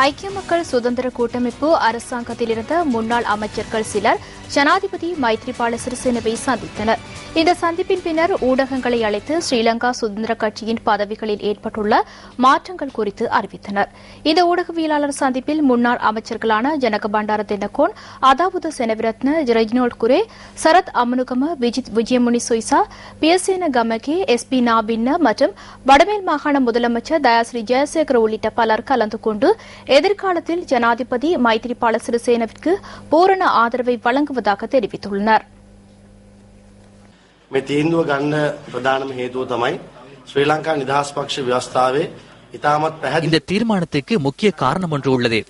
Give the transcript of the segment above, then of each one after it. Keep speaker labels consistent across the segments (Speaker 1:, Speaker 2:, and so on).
Speaker 1: ஐக்கிய மக்கள் சுதந்திர கூட்டமைப்பு அரசாங்கத்தில் இருந்த முன்னாள் அமைச்சர்கள் சிலர் ஜனாதிபதி மைத்ரிபால சிறிசேனவை சந்தித்தனர். இந்த சந்திப்பின் பின்னர் ஊடகங்களை அழைத்து ஸ்ரீலங்கா சுதந்திர கட்சியின் பதவிகளில் ஏற்பட்டுள்ள மாற்றங்கள் குறித்து அறிவித்தனர். இந்த ஊடகவியலாளர் சந்திப்பில் முன்னாள் அமைச்சர்களான ஜனக பண்டார தென்னகோன், அதாவுத செனவிரத்ன, ரெஜினோல்ட் குரே, சரத் அமனுகம, விஜித் விஜயமுனி சொய்சா, பியசேன கமகே, எஸ்பி நாபின்ன மற்றும் வடமேல் மாகாண முதலமைச்சர் தயாஸ்ரீ ஜெயசேகர உள்ளிட்ட பலர் கலந்து கொண்டு எதிர்காலத்தில் ஜனாதிபதி மைத்ரிபால சிறிசேனவிற்கு பூரண ஆதரவை வழங்குவதாக தெரிவித்துள்ளனர்.
Speaker 2: මේ තීන්දුව ගන්න ප්‍රධානම හේතුව තමයි ශ්‍රී ලංකා නිදහස් පක්ෂ ව්‍යවස්ථාවේ ඉතාමත් පැහැදිලි.
Speaker 3: இந்த தீர்மானத்துக்கு முக்கிய காரணம் ஒன்று உள்ளது.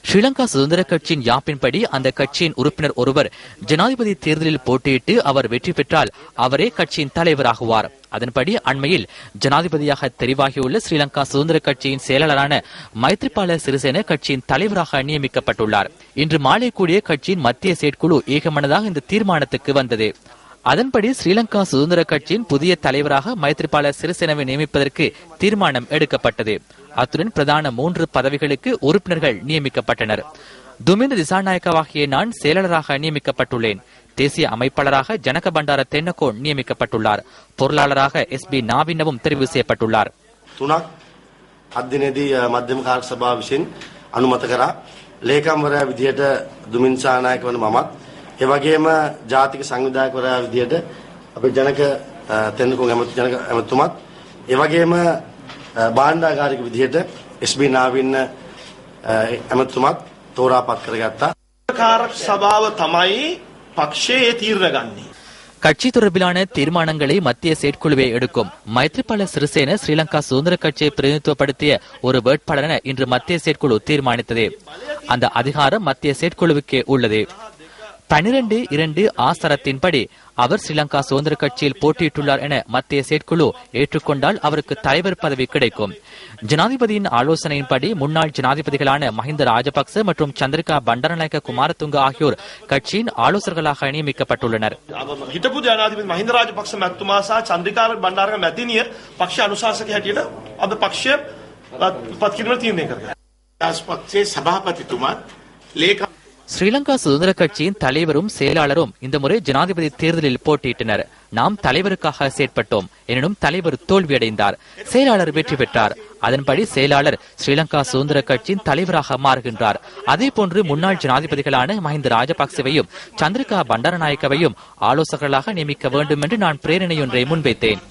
Speaker 3: ஸ்ரீலங்கா சுதந்திர கட்சியின் யாப்பின்படி அந்த கட்சியின் உறுப்பினர் ஒருவர் ஜனாதிபதி தேர்தலில் போட்டியிட்டு அவர் வெற்றி பெற்றால் அவரே கட்சியின் தலைவராகுவார். அதன்படி அண்மையில் ஜனாதிபதியாக தெரிவாகியுள்ள ஸ்ரீலங்கா சுதந்திர கட்சியின் செயலாளரான மைத்ரிபால சிறிசேன கட்சியின் தலைவராக நியமிக்கப்பட்டுள்ளார். இன்று மாலை கூடிய கட்சியின் மத்திய செயற்குழு ஏகமனதாக இந்த தீர்மானத்துக்கு வந்தது. அதன்படி ஸ்ரீலங்கா சுதந்திர கட்சியின் புதிய தலைவராக மைத்ரிபால சிறிசேனவை நியமிப்பதற்கு தீர்மானம் எடுக்கப்பட்டது. அத்துடன் பிரதான 3 பதவிகளுக்கு உறுப்பினர்கள் நியமிக்கப்பட்டனர். துமிந்த திசாநாயக்கவாகிய நான் செயலாளராக நியமிக்கப்பட்டுள்ளேன். தேசிய அமைப்பாளராக ஜனக பண்டார தென்னகோன் நியமிக்கப்பட்டுள்ளார். பொருளாளராக எஸ்பி நாவினவும் தெரிவு செய்யப்பட்டுள்ளார்.
Speaker 2: තුනක් අධ්‍යනේදී මධ්‍යම කාර්ය සභාව විසින් අනුමත කරා. ලේකම්වරයා විදියට දුමින් සානායක වන මමත් ඒ වගේම ජාතික සංවිධායකවරයා විදියට අපේ ජනක තෙන්නකෝන් ඇමතුමත් ඒ වගේම භාණ්ඩාගාරික විදියට එස්.බී. නාවින්න ඇමතුමත් තෝරාපත් කරගත්තා.
Speaker 4: කාර්ය සභාව තමයි පක්ෂයේ තීරණ ගන්නේ.
Speaker 3: கட்சி தொடர்பிலான தீர்மானங்களை மத்திய செயற்குழுவே எடுக்கும். மைத்ரிபால சிறிசேன ஸ்ரீலங்கா சுதந்திர கட்சியை பிரதிநிதித்துவப்படுத்திய ஒரு வேட்பாளர் என இன்று மத்திய செயற்குழு தீர்மானித்தது. அந்த அதிகாரம் மத்திய செயற்குழுவுக்கே உள்ளது. 12(2) ஆசரத்தின்படி அவர் ஸ்ரீலங்கா சுதந்திர கட்சியில் போட்டியிட்டுள்ளார் என மத்திய செயற்குழு ஏற்றுக்கொண்டால் அவருக்கு தலைவர் பதவி கிடைக்கும். ஜனாதிபதியின் ஆலோசனையின்படி முன்னாள் ஜனாதிபதிகளான மஹிந்த ராஜபக்ச மற்றும் சந்திரிகா பண்டாரநாயக்க குமாரதுங்க ஆகியோர் கட்சியின் ஆலோசகர்களாக நியமிக்கப்பட்டுள்ளனர்.
Speaker 4: හිටපු ජනාධිපති මහින්ද රාජපක්ෂ මැතිතුමා සහ චන්ද්‍රිකා බණ්ඩාරක මැතිණිය පක්ෂ අනුශාසක හැටියට අද පක්ෂය පත් කිරීමට තීරණය කරගන්නවා.
Speaker 5: පක්ෂයේ සභාපතිතුමා ලේකම්
Speaker 3: ஸ்ரீலங்கா சுதந்திர கட்சியின் தலைவரும் செயலாளரும் இந்த முறை ஜனாதிபதி தேர்தலில் போட்டியிட்டனர். நாம் தலைவருக்காக செயற்பட்டோம். எனினும் தலைவர் தோல்வியடைந்தார். செயலாளர் வெற்றி பெற்றார். அதன்படி செயலாளர் ஸ்ரீலங்கா சுதந்திர கட்சியின் தலைவராக மாறுகின்றார். அதே போன்று முன்னாள் ஜனாதிபதிகளான மஹிந்த ராஜபக்சவையும் சந்திரிகா பண்டாரநாயக்கவையும் ஆலோசகர்களாக நியமிக்க வேண்டும் என்று நான் பிரேரணையொன்றை முன்வைத்தேன்.